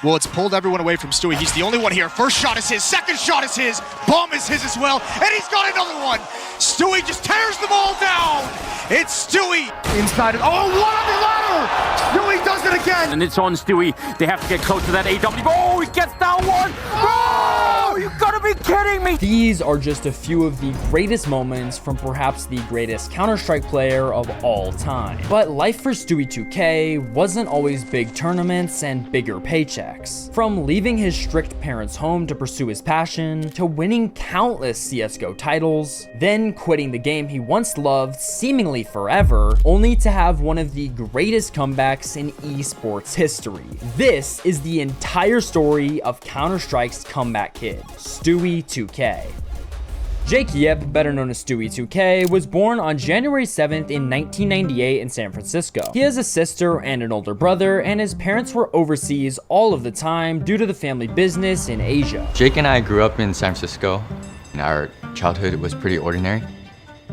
Well, it's pulled everyone away from Stewie. He's the only one here. First shot is his, second shot is his, bomb is his as well, and he's got another one. Stewie just tears them all down. It's Stewie. Inside it. Oh, one on the ladder. Stewie does it again. And it's on Stewie. They have to get close to that AW. Oh, he gets down one. Oh, you gotta be kidding me. These are just a few of the greatest moments from perhaps the greatest Counter-Strike player of all time. But life for Stewie2k wasn't always big tournaments and bigger paychecks. From leaving his strict parents' home to pursue his passion, to winning countless CSGO titles, then quitting the game he once loved seemingly forever, only to have one of the greatest comebacks in esports history. This is the entire story of Counter-Strike's comeback kid, Stewie2k. Jake Yip, better known as Stewie2k, was born on January 7th in 1998 in San Francisco. He has a sister and an older brother, and his parents were overseas all of the time due to the family business in Asia. Jake and I grew up in San Francisco, and our childhood was pretty ordinary.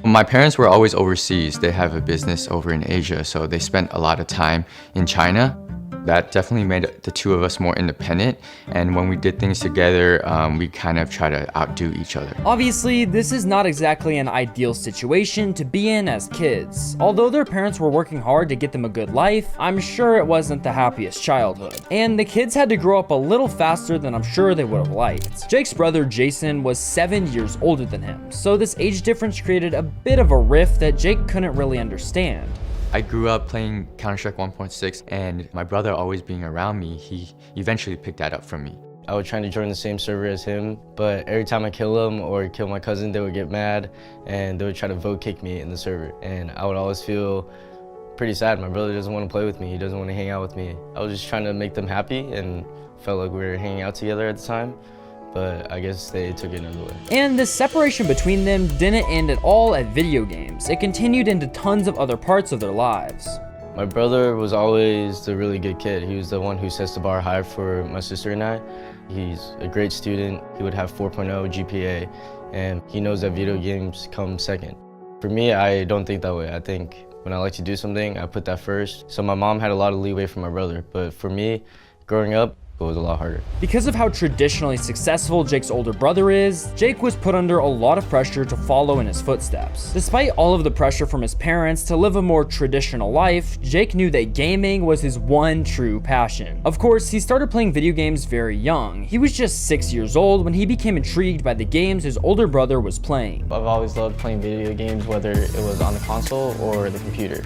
My parents were always overseas. They have a business over in Asia, so they spent a lot of time in China. That definitely made the two of us more independent, and when we did things together, we kind of try to outdo each other. Obviously, this is not exactly an ideal situation to be in as kids. Although their parents were working hard to get them a good life, I'm sure it wasn't the happiest childhood. And the kids had to grow up a little faster than I'm sure they would have liked. Jake's brother Jason was 7 years older than him, so this age difference created a bit of a rift that Jake couldn't really understand. I grew up playing Counter-Strike 1.6, and my brother always being around me, he eventually picked that up from me. I was trying to join the same server as him, but every time I kill him or kill my cousin, they would get mad and they would try to vote kick me in the server. And I would always feel pretty sad. My brother doesn't want to play with me. He doesn't want to hang out with me. I was just trying to make them happy and felt like we were hanging out together at the time. But I guess they took it another way. And this separation between them didn't end at all at video games. It continued into tons of other parts of their lives. My brother was always the really good kid. He was the one who sets the bar high for my sister and I. He's a great student. He would have 4.0 GPA, and he knows that video games come second. For me, I don't think that way. I think when I like to do something, I put that first. So my mom had a lot of leeway from my brother, but for me, growing up, it was a lot harder. Because of how traditionally successful Jake's older brother is, Jake was put under a lot of pressure to follow in his footsteps. Despite all of the pressure from his parents to live a more traditional life, Jake knew that gaming was his one true passion. Of course, he started playing video games very young. He was just 6 years old when he became intrigued by the games his older brother was playing. I've always loved playing video games, whether it was on the console or the computer.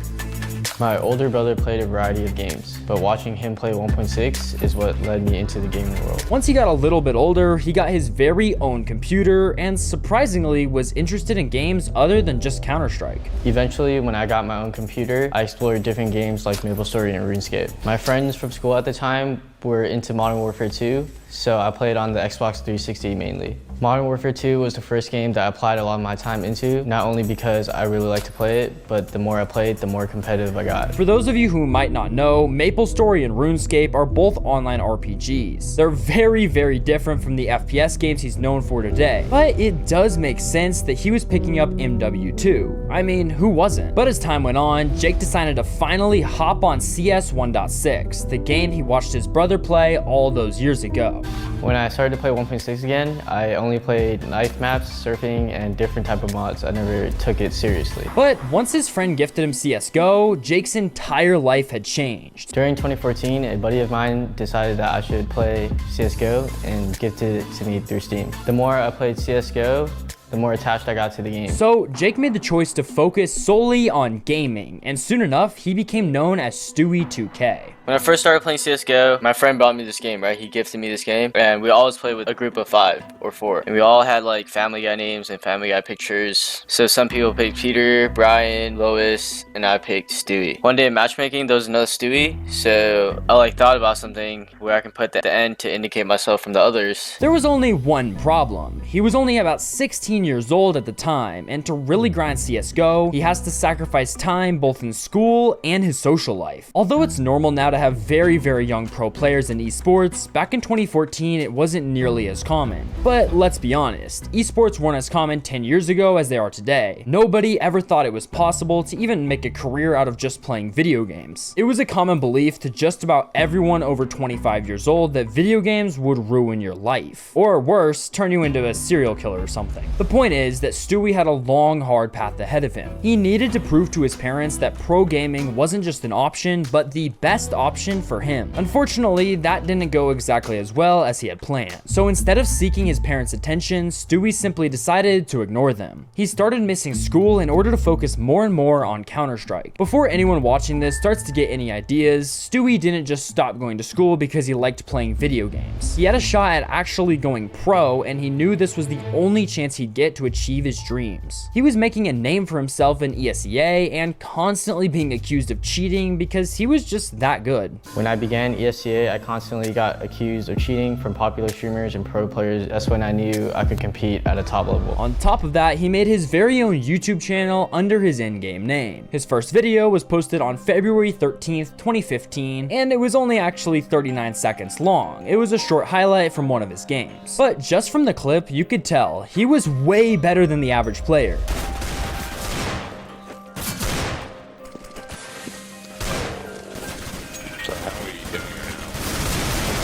My older brother played a variety of games, but watching him play 1.6 is what led me into the gaming world. Once he got a little bit older, he got his very own computer and surprisingly was interested in games other than just Counter-Strike. Eventually, when I got my own computer, I explored different games like MapleStory and RuneScape. My friends from school at the time were into Modern Warfare 2, so I played on the Xbox 360 mainly. Modern Warfare 2 was the first game that I applied a lot of my time into, not only because I really like to play it, but the more I played, the more competitive I got. For those of you who might not know, MapleStory and RuneScape are both online RPGs. They're very, very different from the FPS games he's known for today, but it does make sense that he was picking up MW2. I mean, who wasn't? But as time went on, Jake decided to finally hop on CS 1.6, the game he watched his brother play all those years ago. When I started to play 1.6 again, I only played knife maps, surfing, and different type of mods. I never took it seriously. But once his friend gifted him CSGO, Jake's entire life had changed. During 2014, a buddy of mine decided that I should play CSGO and gifted it to me through Steam. The more I played CSGO, the more attached I got to the game. So Jake made the choice to focus solely on gaming, and soon enough, he became known as Stewie2k. When I first started playing CSGO, my friend brought me this game, right? He gifted me this game, and we always played with a group of 5 or 4. And we all had like Family Guy names and Family Guy pictures. So some people picked Peter, Brian, Lois, and I picked Stewie. One day in matchmaking, there was another Stewie, so I thought about something where I can put the N to indicate myself from the others. There was only one problem. He was only about 16 years old at the time, and to really grind CSGO, he has to sacrifice time both in school and his social life. Although it's normal now now to have very, very young pro players in esports, back in 2014 it wasn't nearly as common. But let's be honest, esports weren't as common 10 years ago as they are today. Nobody ever thought it was possible to even make a career out of just playing video games. It was a common belief to just about everyone over 25 years old that video games would ruin your life. Or worse, turn you into a serial killer or something. The point is that Stewie had a long, hard path ahead of him. He needed to prove to his parents that pro gaming wasn't just an option, but the best option for him. Unfortunately, that didn't go exactly as well as he had planned. So instead of seeking his parents' attention, Stewie simply decided to ignore them. He started missing school in order to focus more and more on Counter-Strike. Before anyone watching this starts to get any ideas, Stewie didn't just stop going to school because he liked playing video games. He had a shot at actually going pro, and he knew this was the only chance he'd get to achieve his dreams. He was making a name for himself in ESEA and constantly being accused of cheating because he was just that good. When I began ESCA, I constantly got accused of cheating from popular streamers and pro players. That's when I knew I could compete at a top level. On top of that, he made his very own YouTube channel under his in-game name. His first video was posted on February 13th, 2015, and it was only actually 39 seconds long. It was a short highlight from one of his games. But just from the clip, you could tell he was way better than the average player.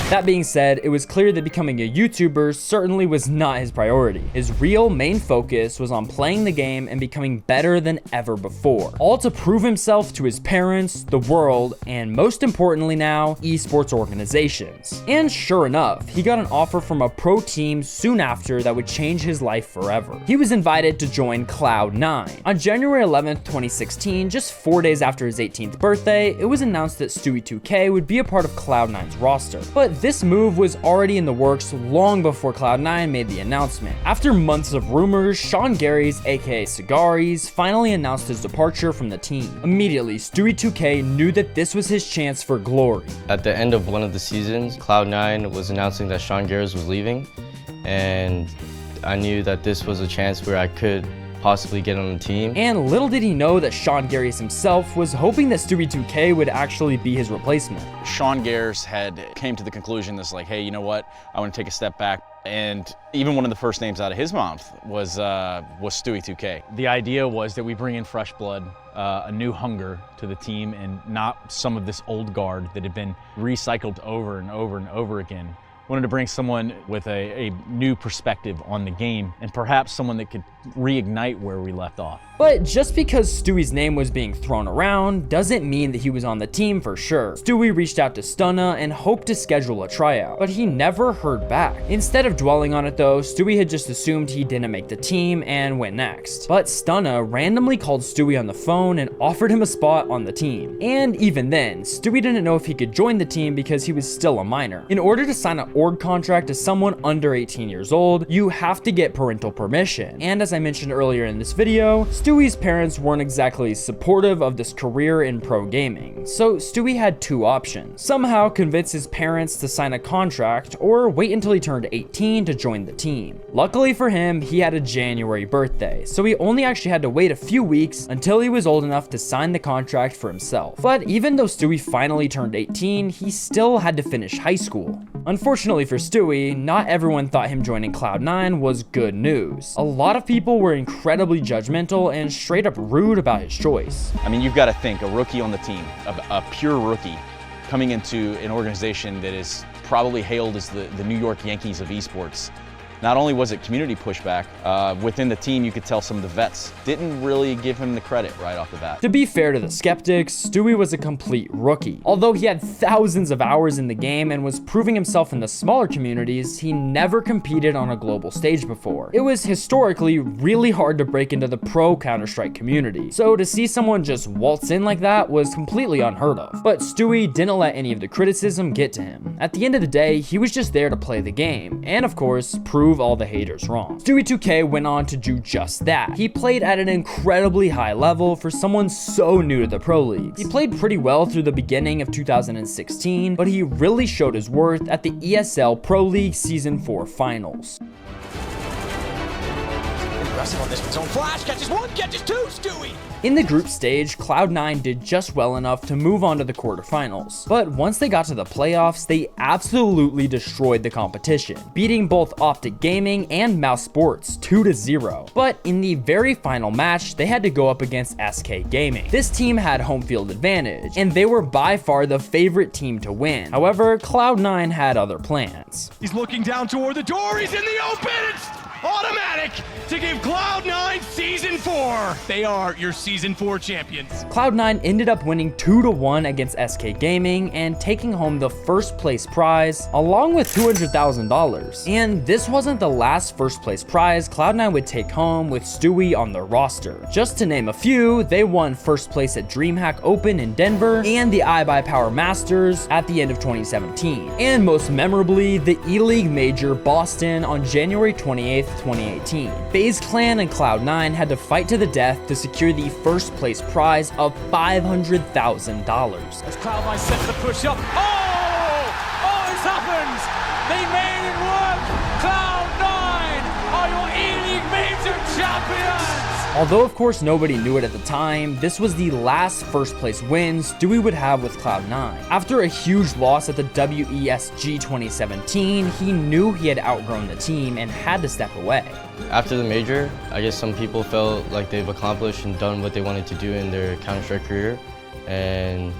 That being said, it was clear that becoming a YouTuber certainly was not his priority. His real main focus was on playing the game and becoming better than ever before. All to prove himself to his parents, the world, and most importantly now, esports organizations. And sure enough, he got an offer from a pro team soon after that would change his life forever. He was invited to join Cloud9. On January 11th, 2016, just 4 days after his 18th birthday, it was announced that Stewie2k would be a part of Cloud9's roster. But this move was already in the works long before Cloud9 made the announcement. After months of rumors, Sean Garys, aka Cigaris, finally announced his departure from the team. Immediately, Stewie2k knew that this was his chance for glory. At the end of one of the seasons, Cloud9 was announcing that Sean Garys was leaving, and I knew that this was a chance where I could possibly get on the team. And little did he know that Sean Garys himself was hoping that Stewie2k would actually be his replacement. Sean Garys came to the conclusion that's like, hey, you know what? I want to take a step back. And even one of the first names out of his mouth was Stewie2k. The idea was that we bring in fresh blood, a new hunger to the team, and not some of this old guard that had been recycled over and over and over again. Wanted to bring someone with a new perspective on the game, and perhaps someone that could reignite where we left off. But just because Stewie's name was being thrown around doesn't mean that he was on the team for sure. Stewie reached out to Stunna and hoped to schedule a tryout, but he never heard back. Instead of dwelling on it though, Stewie had just assumed he didn't make the team and went next. But Stunna randomly called Stewie on the phone and offered him a spot on the team. And even then, Stewie didn't know if he could join the team because he was still a minor. In order to sign an org contract to someone under 18 years old, you have to get parental permission. And as I mentioned earlier in this video, Stewie's parents weren't exactly supportive of this career in pro gaming, so Stewie had two options. Somehow convince his parents to sign a contract, or wait until he turned 18 to join the team. Luckily for him, he had a January birthday, so he only actually had to wait a few weeks until he was old enough to sign the contract for himself. But even though Stewie finally turned 18, he still had to finish high school. Unfortunately for Stewie, not everyone thought him joining Cloud9 was good news. A lot of people were incredibly judgmental and straight up rude about his choice. I mean, you've got to think, a rookie on the team, a pure rookie, coming into an organization that is probably hailed as the New York Yankees of esports. Not only was it community pushback, within the team you could tell some of the vets didn't really give him the credit right off the bat. To be fair to the skeptics, Stewie was a complete rookie. Although he had thousands of hours in the game and was proving himself in the smaller communities, he never competed on a global stage before. It was historically really hard to break into the pro Counter-Strike community, so to see someone just waltz in like that was completely unheard of. But Stewie didn't let any of the criticism get to him. At the end of the day, he was just there to play the game, and of course, prove all the haters wrong. Stewie2k went on to do just that. He played at an incredibly high level for someone so new to the pro leagues. He played pretty well through the beginning of 2016, but he really showed his worth at the ESL Pro League Season 4 finals. aggressive on this one's own flash. Catches one, catches two, Stewie. In the group stage, Cloud9 did just well enough to move on to the quarterfinals, but once they got to the playoffs, they absolutely destroyed the competition, beating both Optic Gaming and Mouse Sports 2-0. But in the very final match, they had to go up against SK Gaming. This team had home field advantage, and they were by far the favorite team to win. However, Cloud9 had other plans. He's looking down toward the door. He's in the open. It's automatic to give Cloud9 Season 4. They are your Season 4 champions. Cloud9 ended up winning 2-1 against SK Gaming and taking home the first place prize along with $200,000. And this wasn't the last first place prize Cloud9 would take home with Stewie on their roster. Just to name a few, they won first place at DreamHack Open in Denver and the iBuyPower Masters at the end of 2017. And most memorably, the E-League Major Boston on January 28th, 2018. FaZe Clan and Cloud9 had to fight to the death to secure the first place prize of $500,000. As Cloud9 sets the push up. Oh, it's happened! They made it work! Cloud9 are your E-League Major champions! Although of course nobody knew it at the time, this was the last first place win Stewie would have with Cloud9. After a huge loss at the WESG 2017, he knew he had outgrown the team and had to step away. After the major, I guess some people felt like they've accomplished and done what they wanted to do in their Counter-Strike career, and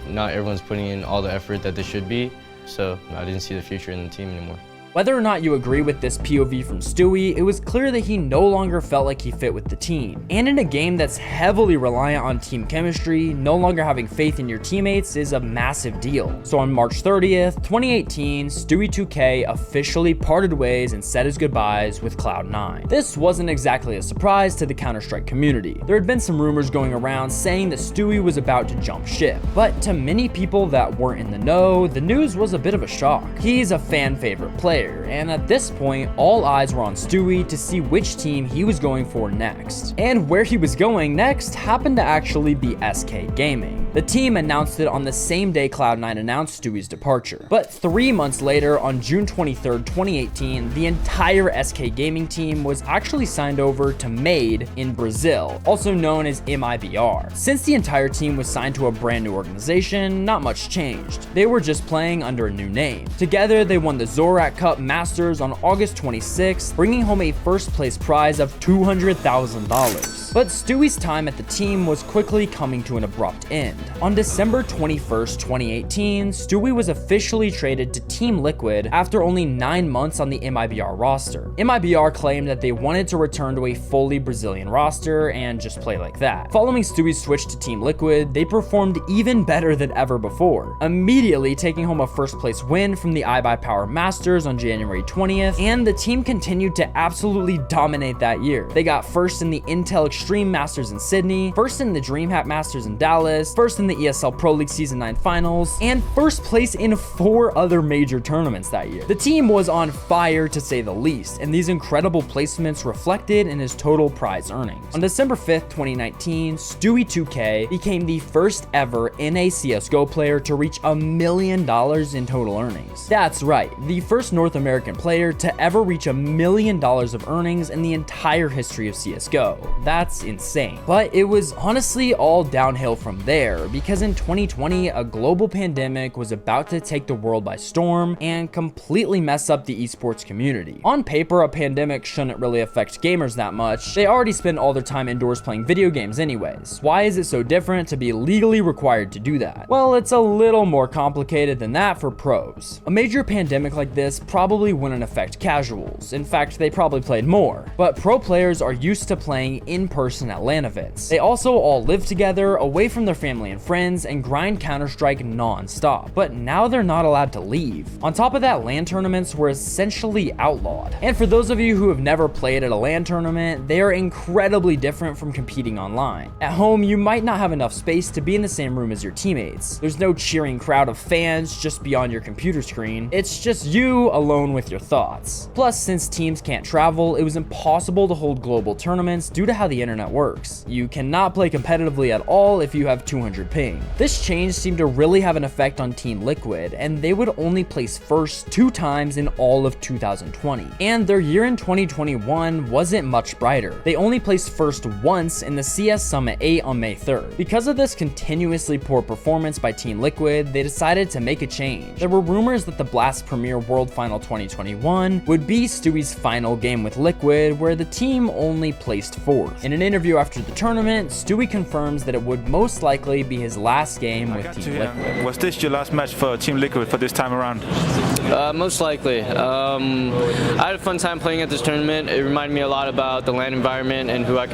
not everyone's putting in all the effort that they should be, so I didn't see the future in the team anymore. Whether or not you agree with this POV from Stewie, it was clear that he no longer felt like he fit with the team. And in a game that's heavily reliant on team chemistry, no longer having faith in your teammates is a massive deal. So on March 30th, 2018, Stewie2k officially parted ways and said his goodbyes with Cloud9. This wasn't exactly a surprise to the Counter-Strike community. There had been some rumors going around saying that Stewie was about to jump ship, but to many people that weren't in the know, the news was a bit of a shock. He's a fan favorite player, and at this point, all eyes were on Stewie to see which team he was going for next. And where he was going next happened to actually be SK Gaming. The team announced it on the same day Cloud9 announced Stewie's departure. But 3 months later, on June 23rd, 2018, the entire SK Gaming team was actually signed over to MADE in Brazil, also known as MIBR. Since the entire team was signed to a brand new organization, not much changed. They were just playing under a new name. Together, they won the Zorak Cup Masters on August 26th, bringing home a first place prize of $200,000. But Stewie's time at the team was quickly coming to an abrupt end. On December 21st, 2018, Stewie was officially traded to Team Liquid after only 9 months on the MIBR roster. MIBR claimed that they wanted to return to a fully Brazilian roster and just play like that. Following Stewie's switch to Team Liquid, they performed even better than ever before, immediately taking home a first place win from the iBuyPower Masters on January 20th, and the team continued to absolutely dominate that year. They got first in the Intel Extreme Masters in Sydney, first in the DreamHack Masters in Dallas, first in the ESL Pro League Season 9 Finals, and first place in 4 other major tournaments that year. The team was on fire to say the least, and these incredible placements reflected in his total prize earnings. On December 5th, 2019, Stewie2k became the first ever NA CSGO player to reach $1 million in total earnings. That's right, the first North American player to ever reach $1 million of earnings in the entire history of CSGO. That's insane. But it was honestly all downhill from there, because in 2020, a global pandemic was about to take the world by storm and completely mess up the esports community. On paper, a pandemic shouldn't really affect gamers that much. They already spend all their time indoors playing video games anyways. Why is it so different to be legally required to do that? Well, it's a little more complicated than that for pros. A major pandemic like this probably wouldn't affect casuals. In fact, they probably played more. But pro players are used to playing in person at LAN events. They also all live together, away from their family and friends, and grind Counter-Strike non-stop. But now they're not allowed to leave. On top of that, LAN tournaments were essentially outlawed. And for those of you who have never played at a LAN tournament, they are incredibly different from competing online. At home, you might not have enough space to be in the same room as your teammates. There's no cheering crowd of fans just beyond your computer screen. It's just you alone with your thoughts. Plus, since teams can't travel, it was impossible to hold global tournaments due to how the internet works. You cannot play competitively at all if you have 200 600 ping. This change seemed to really have an effect on Team Liquid, and they would only place first 2 times in all of 2020. And their year in 2021 wasn't much brighter. They only placed first once in the CS Summit 8 on May 3rd. Because of this continuously poor performance by Team Liquid, they decided to make a change. There were rumors that the Blast Premier World Final 2021 would be Stewie's final game with Liquid, where the team only placed 4th. In an interview after the tournament, Stewie confirms that it would most likely be his last game with Team Liquid. Was this your last match for Team Liquid for this time around? Most likely. I had a fun time playing at this tournament. It reminded me a lot about the LAN environment and who I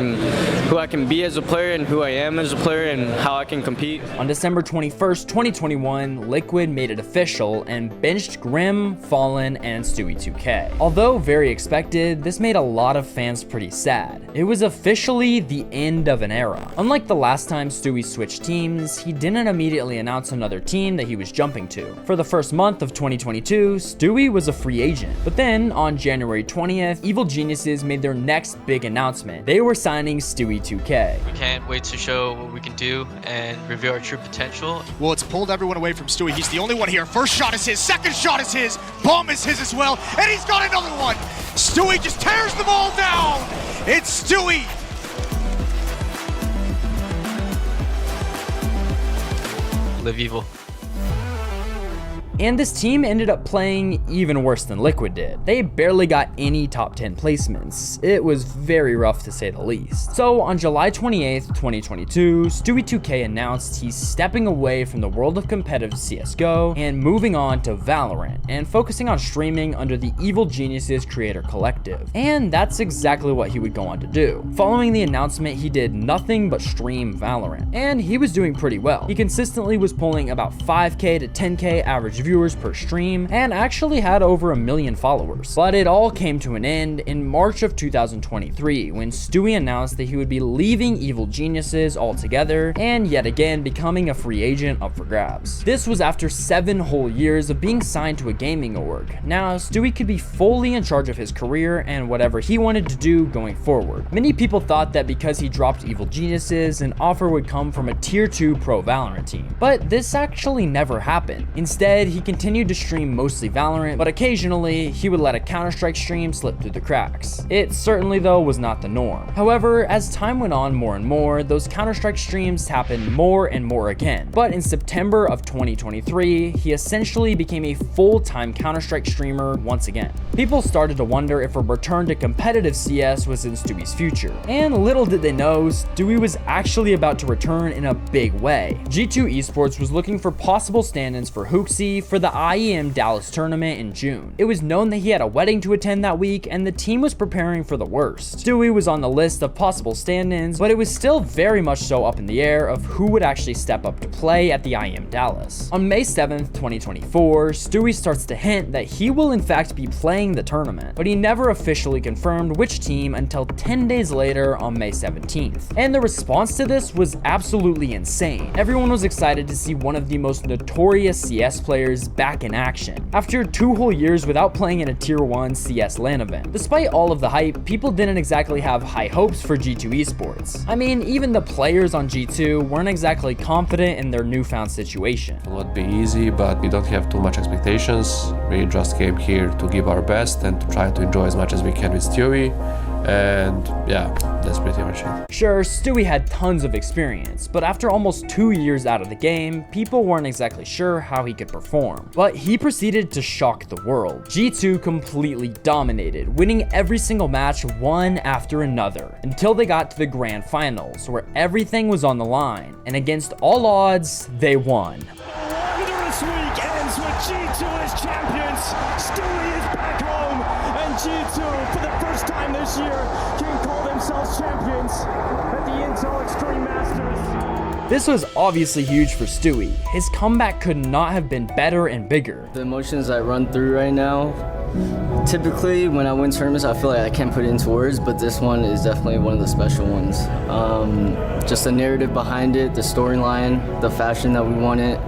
can be as a player and who I am as a player and how I can compete. On December 21st, 2021, Liquid made it official and benched Grim, Fallen, and Stewie2k. Although very expected, this made a lot of fans pretty sad. It was officially the end of an era. Unlike the last time Stewie switched teams, he didn't immediately announce another team that he was jumping to. For the first month of 2022, Stewie was a free agent. But then, on January 20th, Evil Geniuses made their next big announcement. They were signing Stewie2k. We can't wait to show what we can do and reveal our true potential. Well, it's pulled everyone away from Stewie. He's the only one here. First shot is his, second shot is his, bomb is his as well, and he's got another one. Stewie just tears them all down. It's Stewie. Live evil. And this team ended up playing even worse than Liquid did. They barely got any top 10 placements. It was very rough to say the least. So on July 28th, 2022, Stewie2k announced he's stepping away from the world of competitive CSGO and moving on to Valorant and focusing on streaming under the Evil Geniuses Creator Collective. And that's exactly what he would go on to do. Following the announcement, he did nothing but stream Valorant, and he was doing pretty well. He consistently was pulling about 5k to 10k average viewers per stream and actually had over 1 million followers. But it all came to an end in March of 2023 when Stewie announced that he would be leaving Evil Geniuses altogether and yet again becoming a free agent up for grabs. This was after 7 whole years of being signed to a gaming org. Now Stewie could be fully in charge of his career and whatever he wanted to do going forward. Many people thought that because he dropped Evil Geniuses, an offer would come from a tier 2 pro Valorant team. But this actually never happened. Instead, he continued to stream mostly Valorant, but occasionally he would let a Counter-Strike stream slip through the cracks. It certainly though was not the norm. However, as time went on more and more, those Counter-Strike streams happened more and more again. But in September of 2023, he essentially became a full-time Counter-Strike streamer once again. People started to wonder if a return to competitive CS was in Stewie's future. And little did they know, Stewie was actually about to return in a big way. G2 Esports was looking for possible stand-ins for Hooksy for the IEM Dallas tournament in June. It was known that he had a wedding to attend that week, and the team was preparing for the worst. Stewie was on the list of possible stand-ins, but it was still very much so up in the air of who would actually step up to play at the IEM Dallas. On May 7th, 2024, Stewie starts to hint that he will in fact be playing the tournament, but he never officially confirmed which team until 10 days later on May 17th. And the response to this was absolutely insane. Everyone was excited to see one of the most notorious CS players back in action, after 2 whole years without playing in a tier 1 CS LAN event. Despite all of the hype, people didn't exactly have high hopes for G2 Esports. I mean, even the players on G2 weren't exactly confident in their newfound situation. It will not be easy, but we don't have too much expectations. We just came here to give our best and to try to enjoy as much as we can with Stewie. And yeah, that's pretty much it. Sure, Stewie had tons of experience, but after almost 2 years out of the game, people weren't exactly sure how he could perform. But he proceeded to shock the world. G2 completely dominated, winning every single match one after another, until they got to the grand finals, where everything was on the line, and against all odds, they won. Wondrous week ends with G2 as champions. Stewie is back home, and G2, for the first time this year, can call themselves champions at the Intel Extreme Masters. This was obviously huge for Stewie. His comeback could not have been better and bigger. The emotions I run through right now, typically when I win tournaments, I feel like I can't put it into words, but this one is definitely one of the special ones. Just the narrative behind it, the storyline, the fashion that we won it,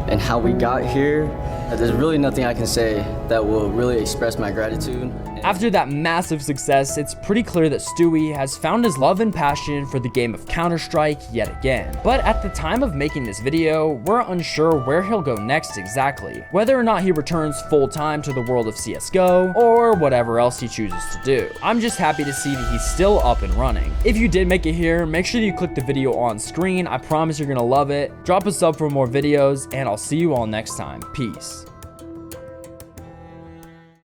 and how we got here. There's really nothing I can say that will really express my gratitude. After that massive success, it's pretty clear that Stewie has found his love and passion for the game of Counter-Strike yet again. But at the time of making this video, we're unsure where he'll go next exactly, whether or not he returns full-time to the world of CSGO, or whatever else he chooses to do. I'm just happy to see that he's still up and running. If you did make it here, make sure that you click the video on screen. I promise you're gonna love it. Drop a sub for more videos, and I'll see you all next time. Peace.